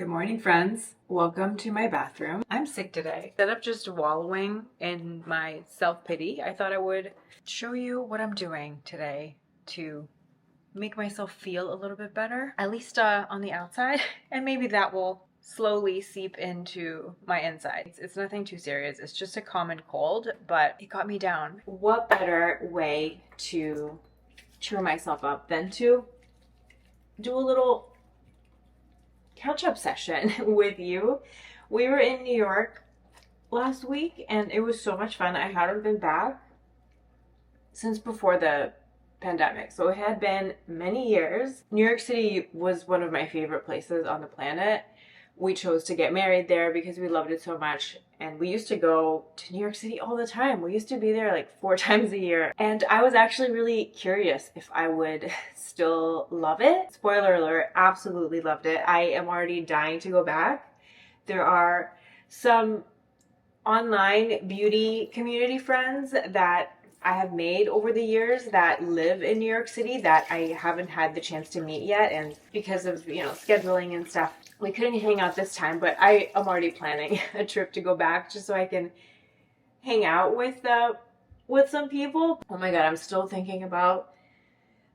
Good morning, friends. Welcome to my bathroom. I'm sick today. Instead of just wallowing in my self-pity, I thought I would show you what I'm doing today to make myself feel a little bit better, at least on the outside, and maybe that will slowly seep into my insides. It's nothing too serious. It's just a common cold, but it got me down. What better way to cheer myself up than to do a little catch-up session with you. We were in New York last week and it was so much fun. I hadn't been back since before the pandemic, so it had been many years. New York City was one of my favorite places on the planet. We chose to get married there because we loved it so much, and we used to go to New York City all the time. We used to be there like 4 times a year, and I was actually really curious if I would still love it. Spoiler alert, absolutely loved it. I am already dying to go back. There are some online beauty community friends that I have made over the years that live in New York City that I haven't had the chance to meet yet, and because of, scheduling and stuff, we couldn't hang out this time, but I am already planning a trip to go back just so I can hang out with some people. Oh my god, I'm still thinking about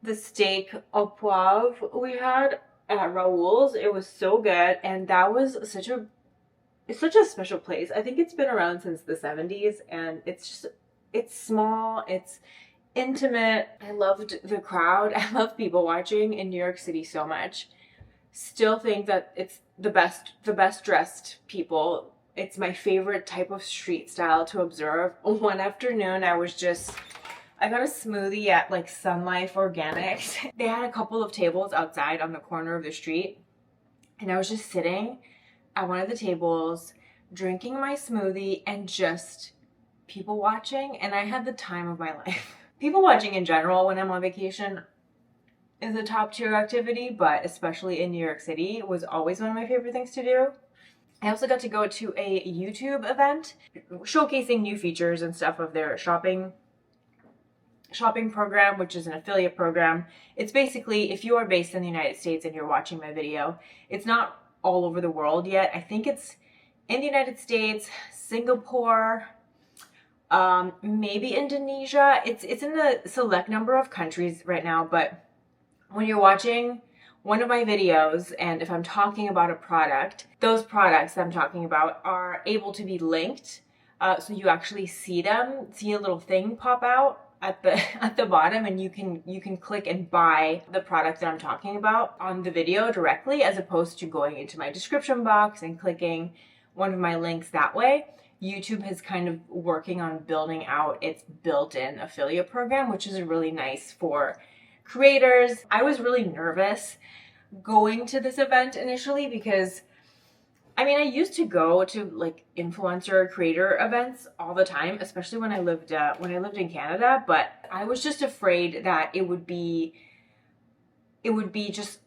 the steak au poivre we had at Raoul's. It was so good, and that was such a special place. I think it's been around since the 70s, and it's small, it's intimate. I loved the crowd. I love people watching in New York City so much. Still think that it's the best dressed people. It's my favorite type of street style to observe. One afternoon I got a smoothie at like Sun Life Organics. They had a couple of tables outside on the corner of the street, and I was just sitting at one of the tables drinking my smoothie and just people watching, and I had the time of my life. People watching in general when I'm on vacation is a top tier activity, but especially in New York City, it was always one of my favorite things to do. I also got to go to a YouTube event showcasing new features and stuff of their shopping program, which is an affiliate program. It's basically, if you are based in the United States and you're watching my video, it's not all over the world yet. I think it's in the United States, Singapore, maybe Indonesia. It's in a select number of countries right now, but when you're watching one of my videos and if I'm talking about a product, those products that I'm talking about are able to be linked, so you actually see a little thing pop out at the bottom, and you can click and buy the product that I'm talking about on the video directly, as opposed to going into my description box and clicking one of my links that way. YouTube is kind of working on building out its built-in affiliate program, which is really nice for creators. I was really nervous going to this event initially because I used to go to like influencer creator events all the time, especially when I lived in Canada, but I was just afraid that it would be just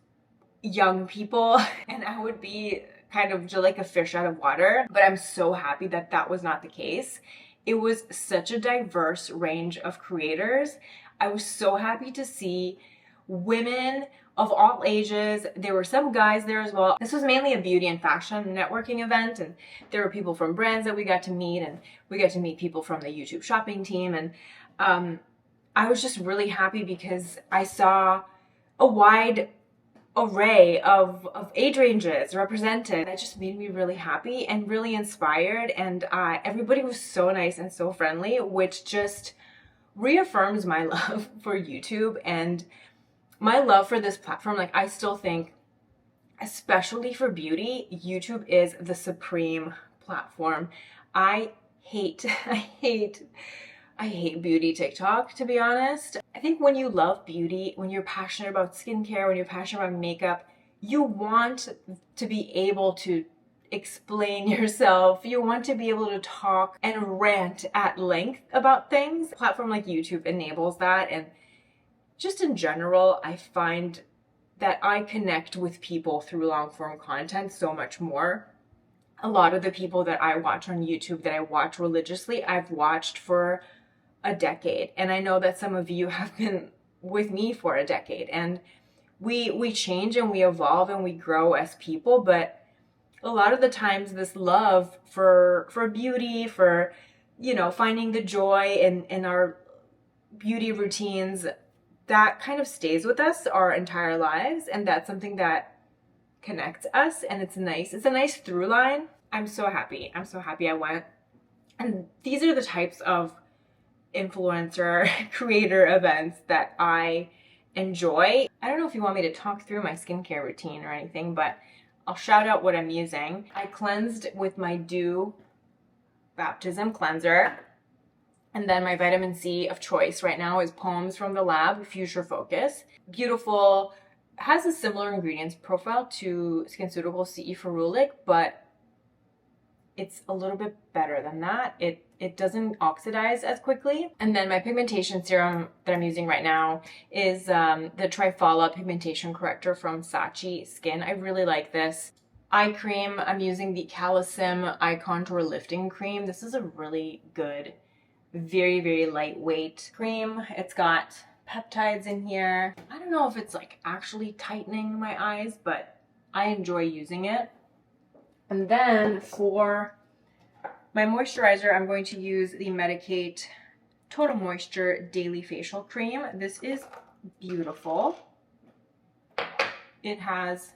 young people and I would be kind of just like a fish out of water. But I'm so happy that that was not the case. It was such a diverse range of creators. I was so happy to see women of all ages. There were some guys there as well. This was mainly a beauty and fashion networking event, and there were people from brands that we got to meet, and we got to meet people from the YouTube shopping team. And I was just really happy because I saw a wide array of age ranges represented. That just made me really happy and really inspired, and everybody was so nice and so friendly, which just reaffirms my love for YouTube and my love for this platform. Like, I still think, especially for beauty, YouTube is the supreme platform. I hate beauty TikTok, to be honest. I think when you love beauty, when you're passionate about skincare, when you're passionate about makeup, you want to be able to explain yourself. You want to be able to talk and rant at length about things. A platform like YouTube enables that, and just in general, I find that I connect with people through long form content so much more. A lot of the people that I watch on YouTube, that I watch religiously, I've watched for a decade, and I know that some of you have been with me for a decade, and we change and we evolve and we grow as people, but a lot of the times this love for beauty, for, you know, finding the joy in our beauty routines, that kind of stays with us our entire lives, and that's something that connects us, and it's nice. It's a nice through line. I'm so happy. I'm so happy I went. And these are the types of influencer creator events that I enjoy. I don't know if you want me to talk through my skincare routine or anything, but I'll shout out what I'm using. I cleansed with my Dieux Baptism cleanser. And then my vitamin C of choice right now is Poems from the Lab Fuchsia Focus. Beautiful, has a similar ingredients profile to SkinCeuticals CE Ferulic, but it's a little bit better than that. It doesn't oxidize as quickly. And then my pigmentation serum that I'm using right now is the Triphala Pigmentation Corrector from Sachi Skin. I really like this. Eye cream, I'm using the Calecim Eye Contour Lifting Cream. This is a really good, very, very lightweight cream. It's got peptides in here. I don't know if it's like actually tightening my eyes, but I enjoy using it. And then for my moisturizer, I'm going to use the Medicate Total Moisture Daily Facial Cream. This is beautiful. It has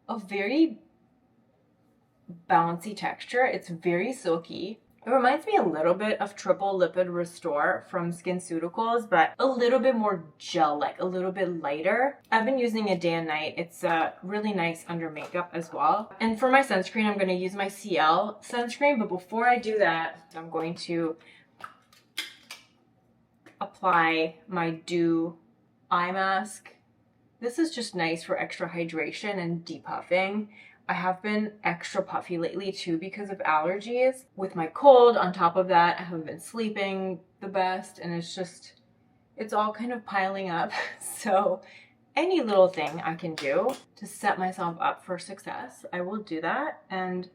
a very bouncy texture. It's very silky. It reminds me a little bit of Triple Lipid Restore from SkinCeuticals, but a little bit more gel-like, a little bit lighter. I've been using it day and night. It's really nice under makeup as well. And for my sunscreen, I'm going to use my Ciele sunscreen, but before I do that, I'm going to apply my Dieux eye mask. This is just nice for extra hydration and depuffing. I have been extra puffy lately too because of allergies. With my cold on top of that, I haven't been sleeping the best, and it's all kind of piling up. So any little thing I can do to set myself up for success, I will do that. And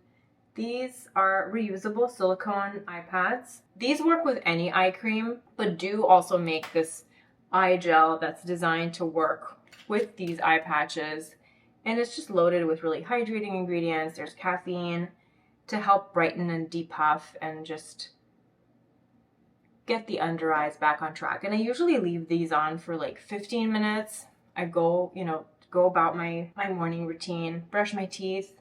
these are reusable silicone eye pads. These work with any eye cream, but do also make this eye gel that's designed to work with these eye patches. And it's just loaded with really hydrating ingredients. There's caffeine to help brighten and depuff and just get the under eyes back on track. And I usually leave these on for like 15 minutes. I go about my morning routine, brush my teeth,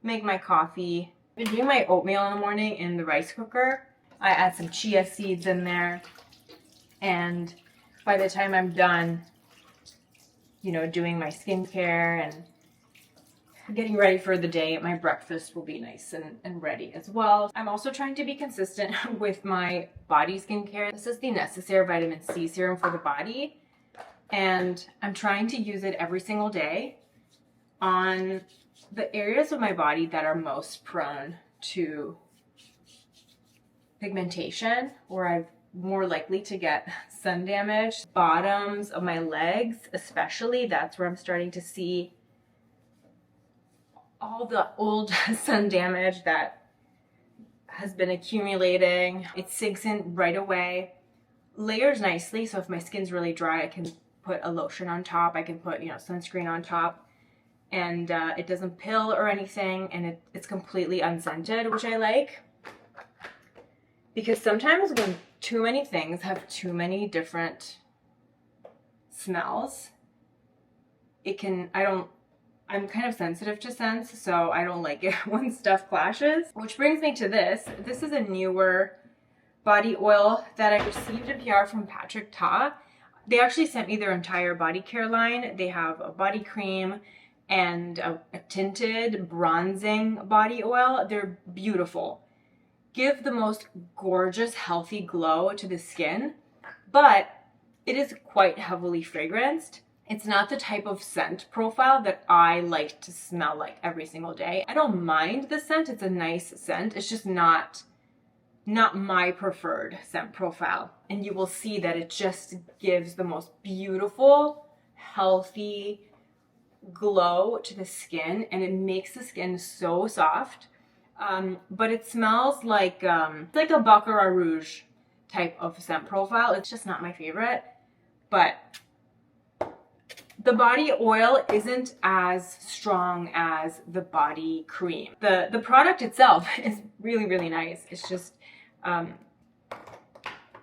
make my coffee. I've been doing my oatmeal in the morning in the rice cooker. I add some chia seeds in there. And by the time I'm done, doing my skincare and getting ready for the day, my breakfast will be nice and ready as well. I'm also trying to be consistent with my body skincare. This is the Necessaire Vitamin C Serum for the body, and I'm trying to use it every single day on the areas of my body that are most prone to pigmentation, or I'm more likely to get sun damage. Bottoms of my legs especially, that's where I'm starting to see all the old sun damage that has been accumulating. It sinks in right away, layers nicely, so if my skin's really dry, I can put a lotion on top, I can put sunscreen on top, and it doesn't pill or anything, and it's completely unscented, which I like, because sometimes when too many things have too many different smells, I'm kind of sensitive to scents, so I don't like it when stuff clashes. Which brings me to this. This is a newer body oil that I received in PR from Patrick Ta. They actually sent me their entire body care line. They have a body cream and a tinted bronzing body oil. They're beautiful. Give the most gorgeous, healthy glow to the skin, but it is quite heavily fragranced. It's not the type of scent profile that I like to smell like every single day. I don't mind the scent. It's a nice scent. It's just not my preferred scent profile. And you will see that it just gives the most beautiful, healthy glow to the skin, and it makes the skin so soft. But it smells like it's like a Baccarat Rouge type of scent profile. It's just not my favorite, but The body oil isn't as strong as the body cream. The product itself is really, really nice. It's just,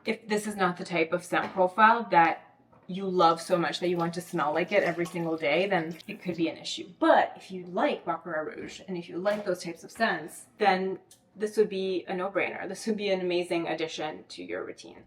if this is not the type of scent profile that you love so much that you want to smell like it every single day, then it could be an issue. But if you like Baccarat Rouge and if you like those types of scents, then this would be a no-brainer. This would be an amazing addition to your routine.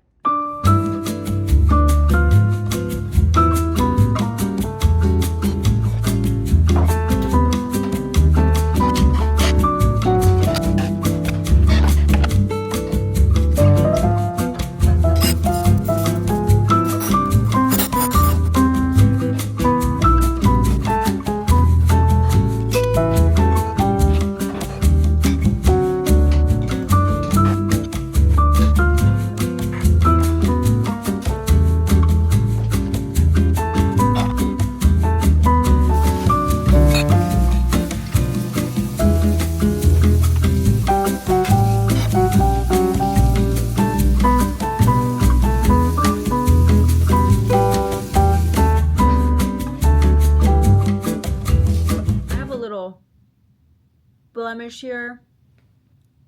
Blemish here.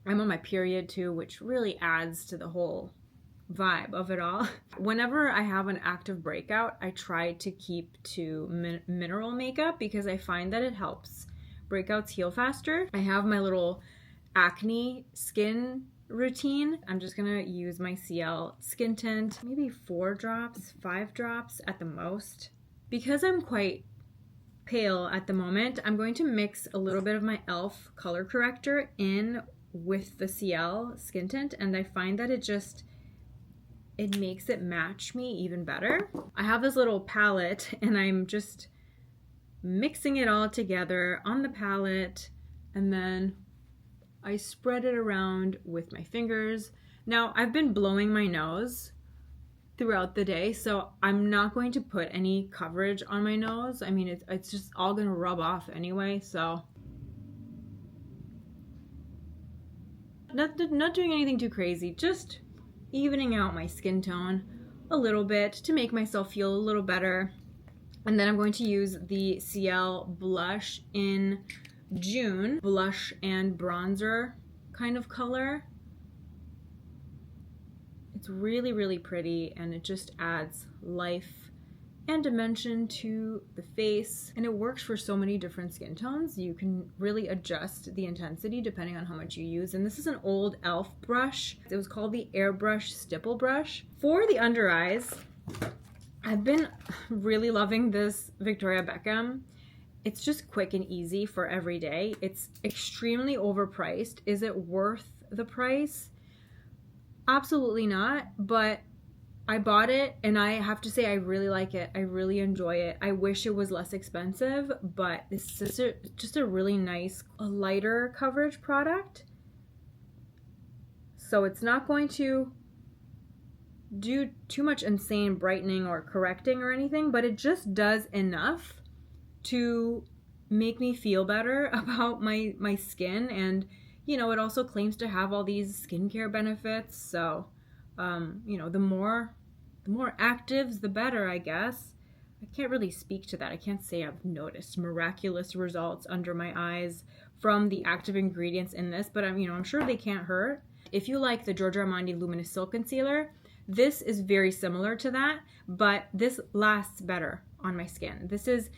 I'm on my period too, which really adds to the whole vibe of it all. Whenever I have an active breakout, I try to keep to mineral makeup because I find that it helps breakouts heal faster. I have my little acne skin routine. I'm just gonna use my Ciele skin tint, maybe 4 drops, 5 drops at the most. Because I'm quite pale at the moment, I'm going to mix a little bit of my e.l.f. color corrector in with the Ciele skin tint, and I find that it makes it match me even better. I have this little palette and I'm just mixing it all together on the palette, and then I spread it around with my fingers. Now, I've been blowing my nose throughout the day, so I'm not going to put any coverage on my nose. I mean, it's just all gonna rub off anyway, so not doing anything too crazy, just evening out my skin tone a little bit to make myself feel a little better. And then I'm going to use the Ciele blush in June, blush and bronzer kind of color. It's really, really pretty, and it just adds life and dimension to the face, and it works for so many different skin tones. You can really adjust the intensity depending on how much you use. And this is an old e.l.f. brush. It was called the Airbrush Stipple Brush. For the under eyes, I've been really loving this Victoria Beckham. It's just quick and easy for every day. It's extremely overpriced. Is it worth the price? Absolutely not, but I bought it and I have to say I really like it. I really enjoy it. I wish it was less expensive, but this is just a really nice, lighter coverage product. So it's not going to do too much insane brightening or correcting or anything, but it just does enough to make me feel better about my skin. And you know, it also claims to have all these skincare benefits. So, you know, the more actives, the better, I guess. I can't really speak to that. I can't say I've noticed miraculous results under my eyes from the active ingredients in this, but I'm sure they can't hurt. If you like the Giorgio Armani Luminous Silk Concealer, this is very similar to that, but this lasts better on my skin. This is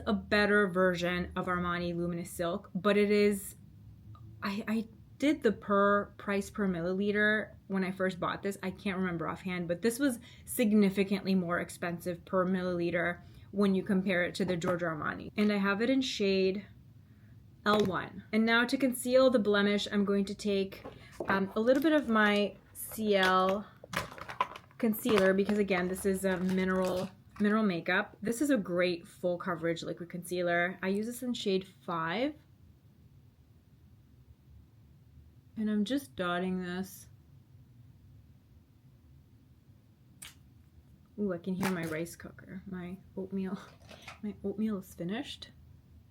a better version of Armani Luminous Silk, but it is, I did the price per milliliter when I first bought this. I can't remember offhand, but this was significantly more expensive per milliliter when you compare it to the Giorgio Armani. And I have it in shade L1. And now to conceal the blemish, I'm going to take a little bit of my Ciele concealer, because again, this is a mineral makeup. This is a great full coverage liquid concealer. I use this in shade 5. And I'm just dotting this. Ooh, I can hear my rice cooker. My oatmeal is finished.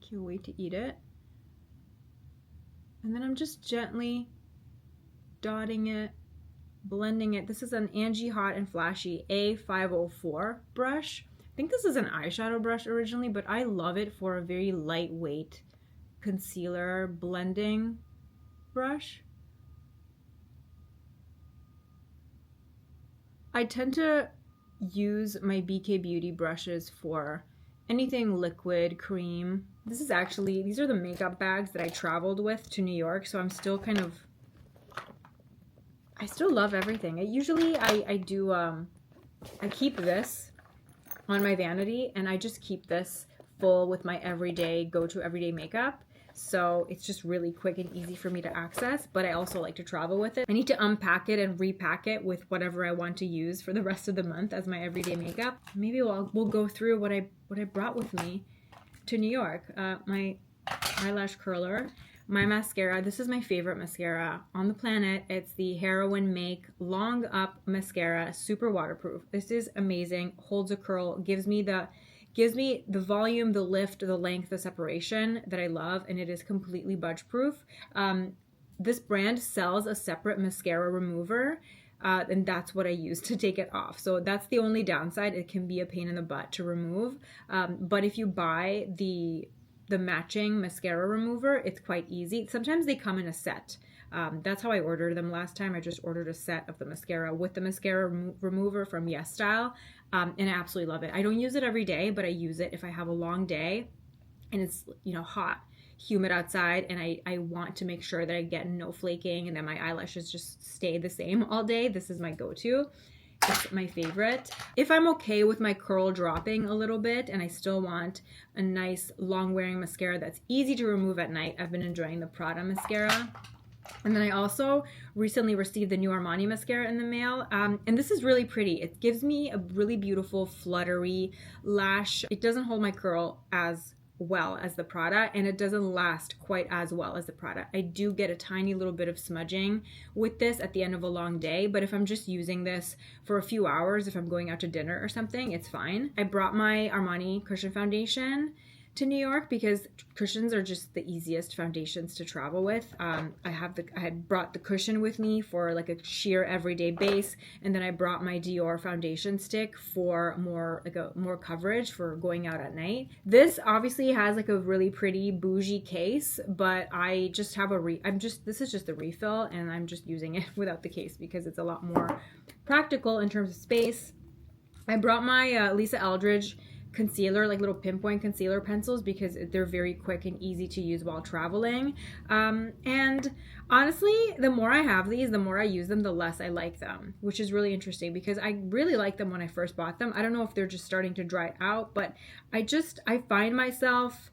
Can't wait to eat it. And then I'm just gently dotting it, blending it. This is an Angie Hot and Flashy A504 brush. think this is an eyeshadow brush originally, but I love it for a very lightweight concealer blending brush. I tend to use my BK Beauty brushes for anything liquid, cream. These are the makeup bags that I traveled with to New York, so I'm still I still love everything. I keep this on my vanity, and I just keep this full with my go-to everyday makeup. So it's just really quick and easy for me to access, but I also like to travel with it. I need to unpack it and repack it with whatever I want to use for the rest of the month as my everyday makeup. Maybe we'll go through what I brought with me to New York. My eyelash curler, my mascara. This is my favorite mascara on the planet. It's the Heroin Make Long Up Mascara, super waterproof. This is amazing. Holds a curl, gives me the volume, the lift, the length, the separation that I love, and it is completely budge proof. This brand sells a separate mascara remover, and that's what I use to take it off. So that's the only downside. It can be a pain in the butt to remove, but if you buy the matching mascara remover, it's quite easy. Sometimes they come in a set. That's how I ordered them last time. I just ordered a set of the mascara with the mascara remover from Yes Style, and I absolutely love it. I don't use it every day, but I use it if I have a long day and it's hot, humid outside, and I want to make sure that I get no flaking and that my eyelashes just stay the same all day. This is my go-to. It's my favorite. If I'm okay with my curl dropping a little bit and I still want a nice long-wearing mascara that's easy to remove at night, I've been enjoying the Prada mascara. And then I also recently received the new Armani mascara in the mail. And this is really pretty. It gives me a really beautiful fluttery lash. It doesn't hold my curl as well as the Prada, and it doesn't last quite as well as the Prada. I do get a tiny little bit of smudging with this at the end of a long day, but if I'm just using this for a few hours, if I'm going out to dinner or something, it's fine. I brought my Armani cushion foundation to New York because cushions are just the easiest foundations to travel with. I had brought the cushion with me for like a sheer everyday base, and then I brought my Dior foundation stick for more coverage for going out at night. This obviously has like a really pretty bougie case, but I just have this is just the refill, and I'm just using it without the case because it's a lot more practical in terms of space. I brought my Lisa Eldridge concealer, like little pinpoint concealer pencils, because they're very quick and easy to use while traveling. And honestly, the more I have these, the more I use them, the less I like them, which is really interesting because I really liked them when I first bought them. I don't know if they're just starting to dry out, but I find myself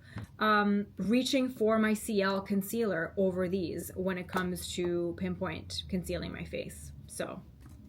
reaching for my Ciele concealer over these when it comes to pinpoint concealing my face. So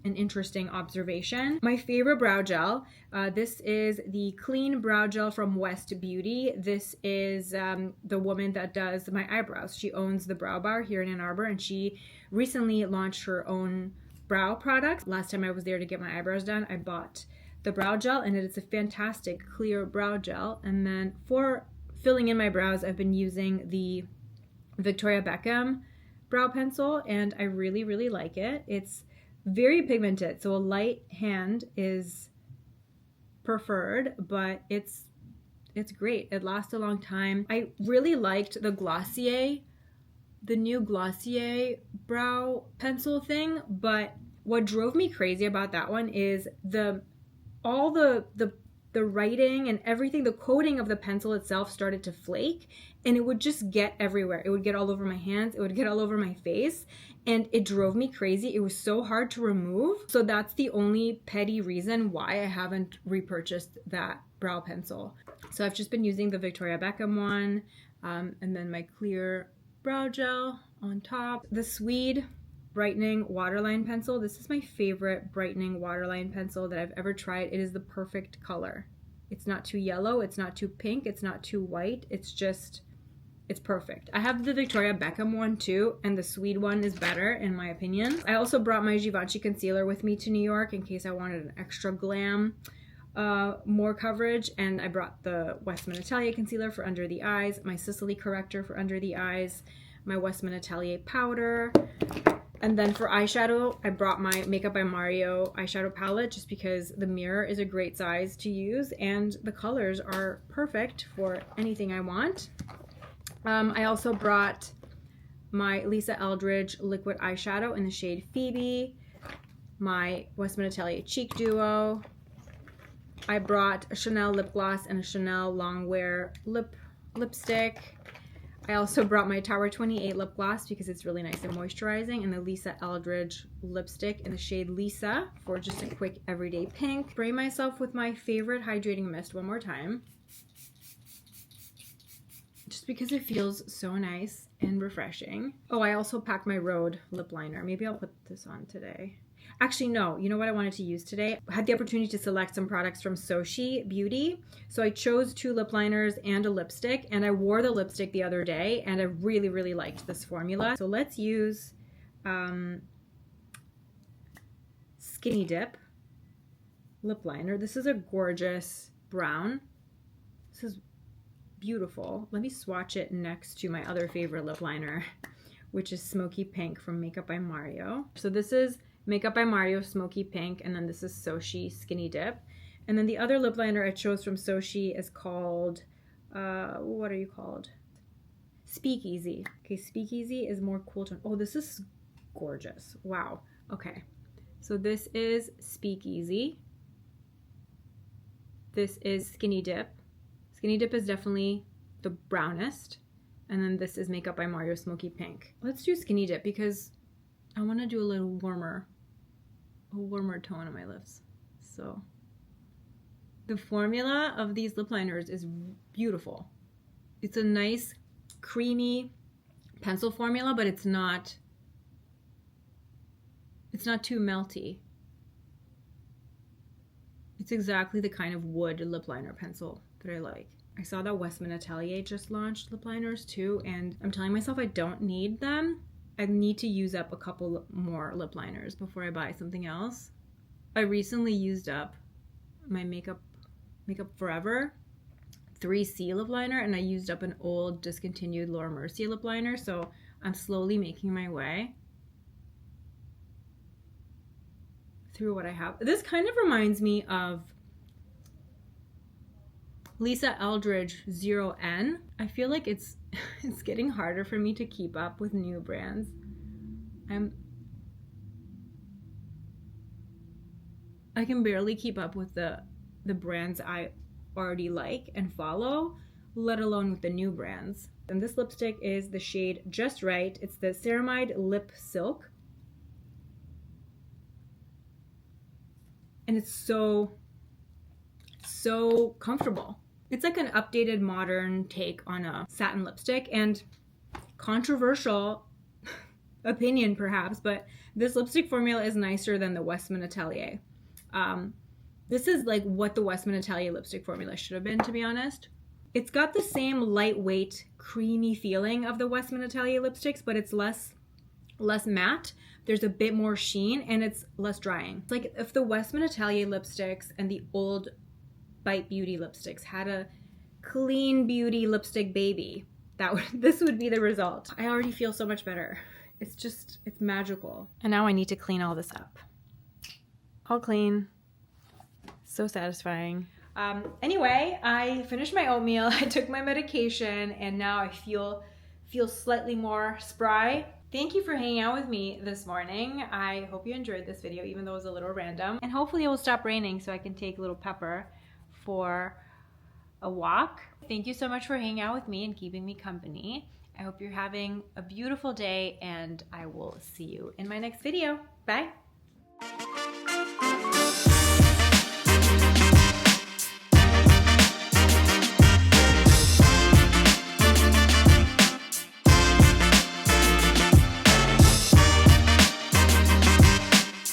an interesting observation. My favorite brow gel. This is the Clean Brow Gel from West Beauty. This is the woman that does my eyebrows. She owns the Brow Bar here in Ann Arbor, and she recently launched her own brow products. Last time I was there to get my eyebrows done, I bought the brow gel, and it's a fantastic clear brow gel. And then for filling in my brows, I've been using the Victoria Beckham brow pencil, and I really, really like it. It's very pigmented, so a light hand is preferred, but it's great. It lasts a long time. I really liked the new Glossier brow pencil thing, but what drove me crazy about that one is all the writing and everything, the coating of the pencil itself started to flake, and it would just get everywhere. It would get all over my hands, it would get all over my face, and it drove me crazy. It was so hard to remove. So that's the only petty reason why I haven't repurchased that brow pencil. So I've just been using the Victoria Beckham one, and then my clear brow gel on top. The Swede brightening waterline pencil. This is my favorite brightening waterline pencil that I've ever tried. It is the perfect color. It's not too yellow, it's not too pink, it's not too white. It's perfect. I have the Victoria Beckham one too, and the Swede one is better in my opinion. I also brought my Givenchy concealer with me to New York in case I wanted an extra glam, more coverage, and I brought the Westman Atelier concealer for under the eyes, my Sicily corrector for under the eyes, my Westman Atelier powder, And then for eyeshadow, I brought my Makeup by Mario eyeshadow palette just because the mirror is a great size to use and the colors are perfect for anything I want. I also brought my Lisa Eldridge liquid eyeshadow in the shade Phoebe, my Westman Atelier Cheek Duo. I brought a Chanel lip gloss and a Chanel Longwear lipstick. I also brought my Tower 28 lip gloss because it's really nice and moisturizing, and the Lisa Eldridge lipstick in the shade Lisa for just a quick everyday pink. Spray myself with my favorite hydrating mist one more time, just because it feels so nice and refreshing. Oh, I also packed my Rhode lip liner. Maybe I'll put this on today. Actually, no. You know what I wanted to use today? I had the opportunity to select some products from Soshe Beauty. So I chose 2 lip liners and a lipstick, and I wore the lipstick the other day, and I really, really liked this formula. So let's use Skinny Dip lip liner. This is a gorgeous brown. This is beautiful. Let me swatch it next to my other favorite lip liner, which is Smoky Pink from Makeup by Mario. So this is Makeup by Mario Smoky Pink, and then this is Soshe Skinny Dip. And then the other lip liner I chose from Soshe is called, what are you called? Speakeasy. Okay, Speakeasy is more cool tone. Oh, this is gorgeous. Wow. Okay. So this is Speakeasy. This is Skinny Dip. Skinny Dip is definitely the brownest. And then this is Makeup by Mario Smoky Pink. Let's do Skinny Dip because I want to do a warmer tone on my lips. So the formula of these lip liners is beautiful. It's a nice creamy pencil formula, but it's not too melty. It's exactly the kind of wood lip liner pencil that I like. I saw that Westman Atelier just launched lip liners too, and I'm telling myself I don't need them. I need to use up a couple more lip liners before I buy something else. I recently used up my Makeup Forever 3C lip liner, and I used up an old discontinued Laura Mercier lip liner, so I'm slowly making my way through what I have. This kind of reminds me of Lisa Eldridge 0N. I feel like it's getting harder for me to keep up with new brands. I can barely keep up with the brands I already like and follow, let alone with the new brands. And this lipstick is the shade Just Right. It's the Ceramide Lip Silk. And it's so comfortable. It's like an updated modern take on a satin lipstick, and controversial opinion perhaps, but this lipstick formula is nicer than the Westman Atelier. This is like what the Westman Atelier lipstick formula should have been, to be honest. It's got the same lightweight, creamy feeling of the Westman Atelier lipsticks, but it's less matte. There's a bit more sheen, and it's less drying. It's like if the Westman Atelier lipsticks and the old Bite Beauty lipsticks had a clean beauty lipstick baby, this would be the result. I already feel so much better. It's magical. And now I need to clean all this up. All clean. So satisfying. Anyway, I finished my oatmeal. I took my medication, and now I feel slightly more spry. Thank you for hanging out with me this morning. I hope you enjoyed this video, even though it was a little random. And hopefully it will stop raining so I can take little Pepper for a walk. Thank you so much for hanging out with me and keeping me company. I hope you're having a beautiful day, and I will see you in my next video. Bye.